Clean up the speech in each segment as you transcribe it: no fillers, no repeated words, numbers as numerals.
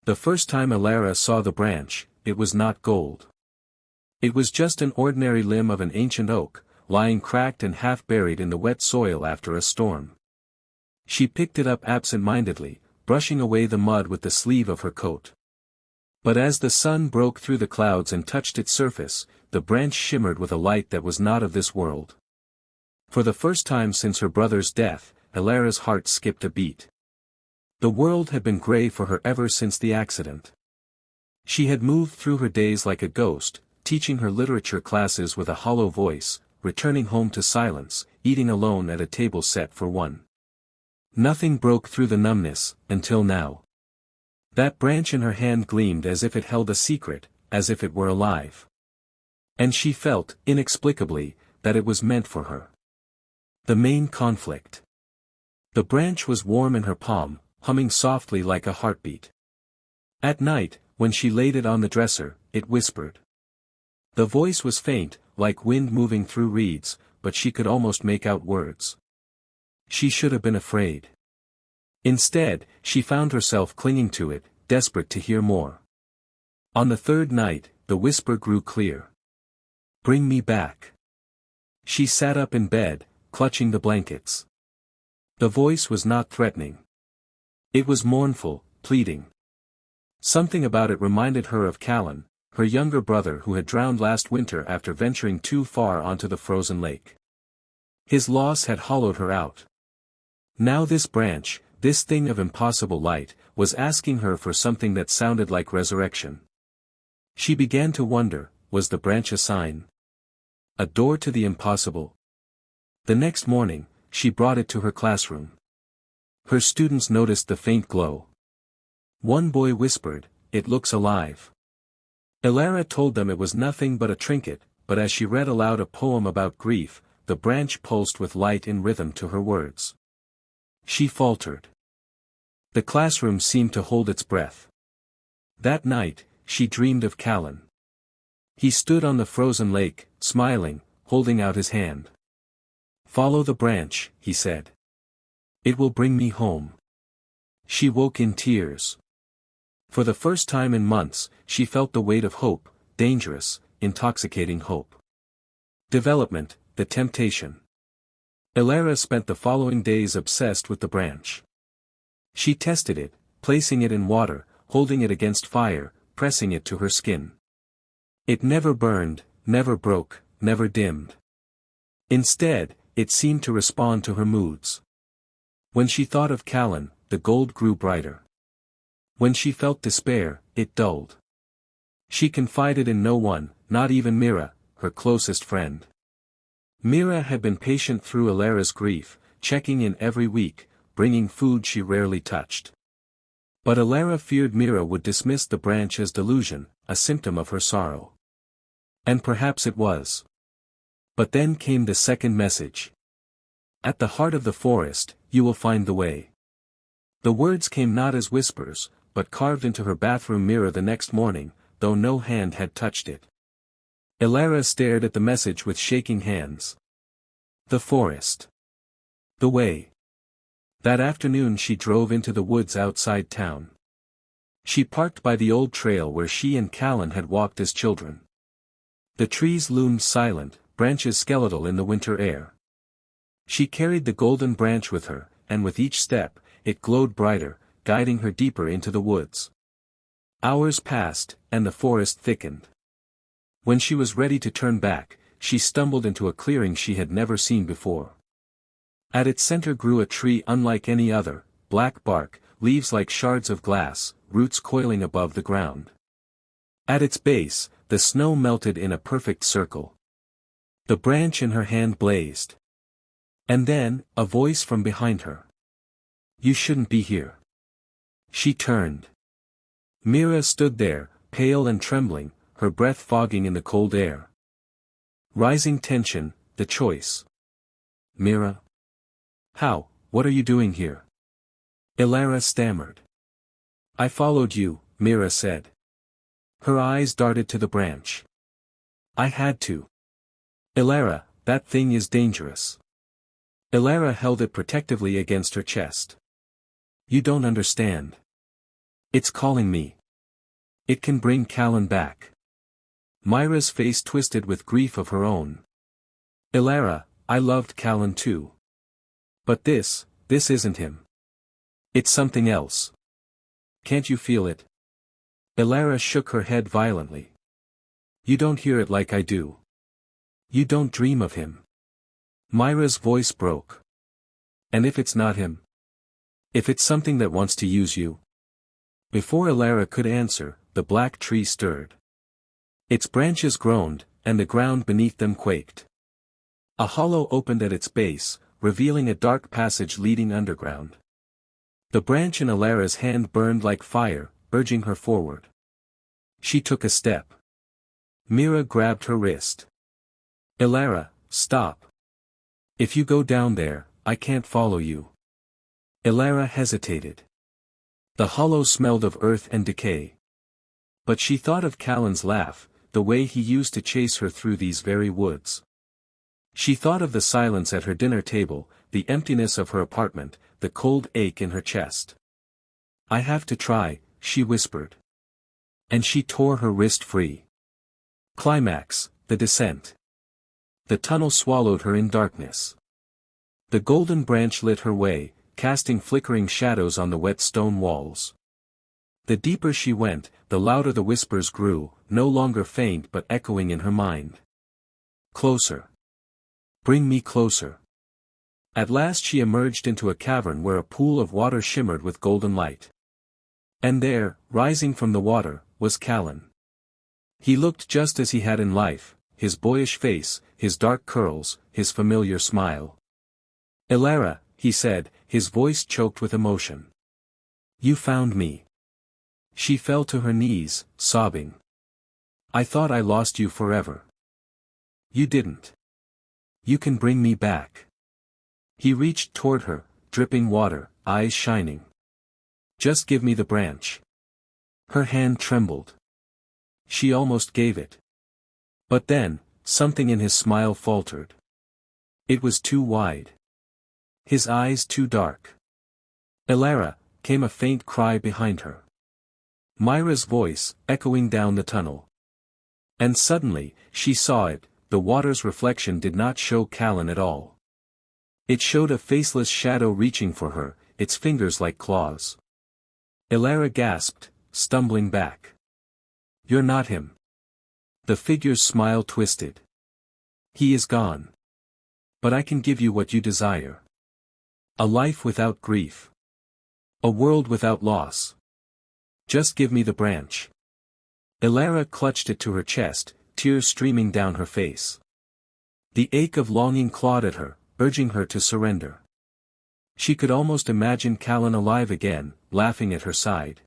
The first time Elara saw the branch, it was not gold. It was just an ordinary limb of an ancient oak, lying cracked and half buried in the wet soil after a storm. She picked it up absent-mindedly, brushing away the mud with the sleeve of her coat. But as the sun broke through the clouds and touched its surface, the branch shimmered with a light that was not of this world. For the first time since her brother's death, Elara's heart skipped a beat. The world had been gray for her ever since the accident. She had moved through her days like a ghost, teaching her literature classes with a hollow voice, returning home to silence, eating alone at a table set for one. Nothing broke through the numbness, until now. That branch in her hand gleamed as if it held a secret, as if it were alive. And she felt, inexplicably, that it was meant for her. The main conflict. The branch was warm in her palm, humming softly like a heartbeat. At night, when she laid it on the dresser, it whispered. The voice was faint, like wind moving through reeds, but she could almost make out words. She should have been afraid. Instead, she found herself clinging to it, desperate to hear more. On the third night, the whisper grew clear. Bring me back. She sat up in bed, clutching the blankets. The voice was not threatening. It was mournful, pleading. Something about it reminded her of Callan, her younger brother who had drowned last winter after venturing too far onto the frozen lake. His loss had hollowed her out. Now this branch, this thing of impossible light, was asking her for something that sounded like resurrection. She began to wonder, was the branch a sign? A door to the impossible? The next morning, she brought it to her classroom. Her students noticed the faint glow. One boy whispered, "It looks alive." Elara told them it was nothing but a trinket, but as she read aloud a poem about grief, the branch pulsed with light in rhythm to her words. She faltered. The classroom seemed to hold its breath. That night, she dreamed of Callan. He stood on the frozen lake, smiling, holding out his hand. "Follow the branch," he said. "It will bring me home." She woke in tears. For the first time in months, she felt the weight of hope, dangerous, intoxicating hope. Development, the temptation. Elara spent the following days obsessed with the branch. She tested it, placing it in water, holding it against fire, pressing it to her skin. It never burned, never broke, never dimmed. Instead, it seemed to respond to her moods. When she thought of Callan, the gold grew brighter. When she felt despair, it dulled. She confided in no one, not even Mira, her closest friend. Mira had been patient through Elara's grief, checking in every week, bringing food she rarely touched. But Elara feared Mira would dismiss the branch as delusion, a symptom of her sorrow. And perhaps it was. But then came the second message. At the heart of the forest, you will find the way. The words came not as whispers, but carved into her bathroom mirror the next morning, though no hand had touched it. Elara stared at the message with shaking hands. The forest. The way. That afternoon she drove into the woods outside town. She parked by the old trail where she and Callan had walked as children. The trees loomed silent, branches skeletal in the winter air. She carried the golden branch with her, and with each step, it glowed brighter, guiding her deeper into the woods. Hours passed, and the forest thickened. When she was ready to turn back, she stumbled into a clearing she had never seen before. At its center grew a tree unlike any other, black bark, leaves like shards of glass, roots coiling above the ground. At its base, the snow melted in a perfect circle. The branch in her hand blazed. And then, a voice from behind her. "You shouldn't be here." She turned. Mira stood there, pale and trembling, her breath fogging in the cold air. Rising tension, the choice. "Mira? How, what are you doing here?" Elara stammered. "I followed you," Mira said. Her eyes darted to the branch. "I had to." "Elara, that thing is dangerous." Elara held it protectively against her chest. "You don't understand. It's calling me." It can bring Callan back. Myra's face twisted with grief of her own. Elara, I loved Callan too. But this isn't him. It's something else. Can't you feel it? Elara shook her head violently. You don't hear it like I do. You don't dream of him. Myra's voice broke. And if it's not him? If it's something that wants to use you? Before Elara could answer, the black tree stirred. Its branches groaned, and the ground beneath them quaked. A hollow opened at its base, revealing a dark passage leading underground. The branch in Elara's hand burned like fire, urging her forward. She took a step. Mira grabbed her wrist. Elara, stop. If you go down there, I can't follow you. Elara hesitated. The hollow smelled of earth and decay. But she thought of Callan's laugh, the way he used to chase her through these very woods. She thought of the silence at her dinner table, the emptiness of her apartment, the cold ache in her chest. I have to try, she whispered. And she tore her wrist free. Climax, the descent. The tunnel swallowed her in darkness. The golden branch lit her way, casting flickering shadows on the wet stone walls. The deeper she went, the louder the whispers grew, no longer faint but echoing in her mind. Closer. Bring me closer. At last she emerged into a cavern where a pool of water shimmered with golden light. And there, rising from the water, was Callan. He looked just as he had in life, his boyish face, his dark curls, his familiar smile. Elara, he said, his voice choked with emotion. You found me. She fell to her knees, sobbing. I thought I lost you forever. You didn't. You can bring me back. He reached toward her, dripping water, eyes shining. Just give me the branch. Her hand trembled. She almost gave it. But then, something in his smile faltered. It was too wide. His eyes too dark. Elara, came a faint cry behind her. Myra's voice, echoing down the tunnel. And suddenly, she saw it, the water's reflection did not show Callan at all. It showed a faceless shadow reaching for her, its fingers like claws. Elara gasped, stumbling back. You're not him. The figure's smile twisted. He is gone. But I can give you what you desire. A life without grief. A world without loss. Just give me the branch. Elara clutched it to her chest, tears streaming down her face. The ache of longing clawed at her, urging her to surrender. She could almost imagine Callan alive again, laughing at her side.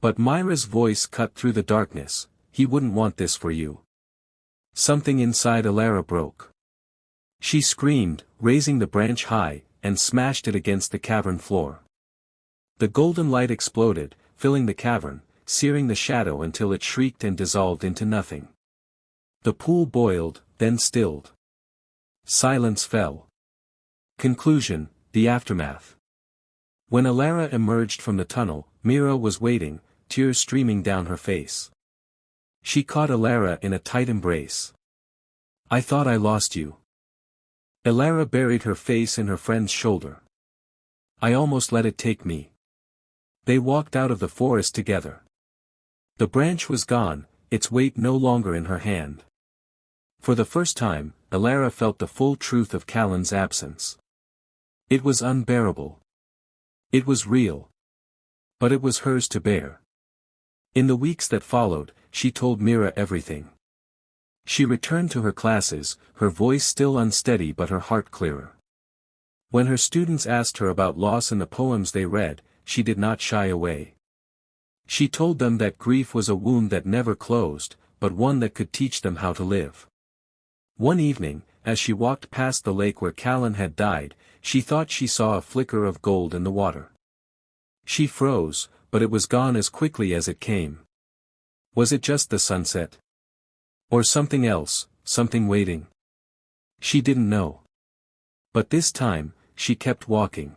But Myra's voice cut through the darkness, he wouldn't want this for you. Something inside Elara broke. She screamed, raising the branch high, and smashed it against the cavern floor. The golden light exploded, filling the cavern, searing the shadow until it shrieked and dissolved into nothing. The pool boiled, then stilled. Silence fell. Conclusion, the aftermath. When Elara emerged from the tunnel, Mira was waiting, tears streaming down her face. She caught Elara in a tight embrace. I thought I lost you. Elara buried her face in her friend's shoulder. I almost let it take me. They walked out of the forest together. The branch was gone, its weight no longer in her hand. For the first time, Elara felt the full truth of Callan's absence. It was unbearable. It was real. But it was hers to bear. In the weeks that followed, she told Mira everything. She returned to her classes, her voice still unsteady but her heart clearer. When her students asked her about loss in the poems they read, she did not shy away. She told them that grief was a wound that never closed, but one that could teach them how to live. One evening, as she walked past the lake where Callan had died, she thought she saw a flicker of gold in the water. She froze, but it was gone as quickly as it came. Was it just the sunset? Or something else, something waiting? She didn't know. But this time, she kept walking.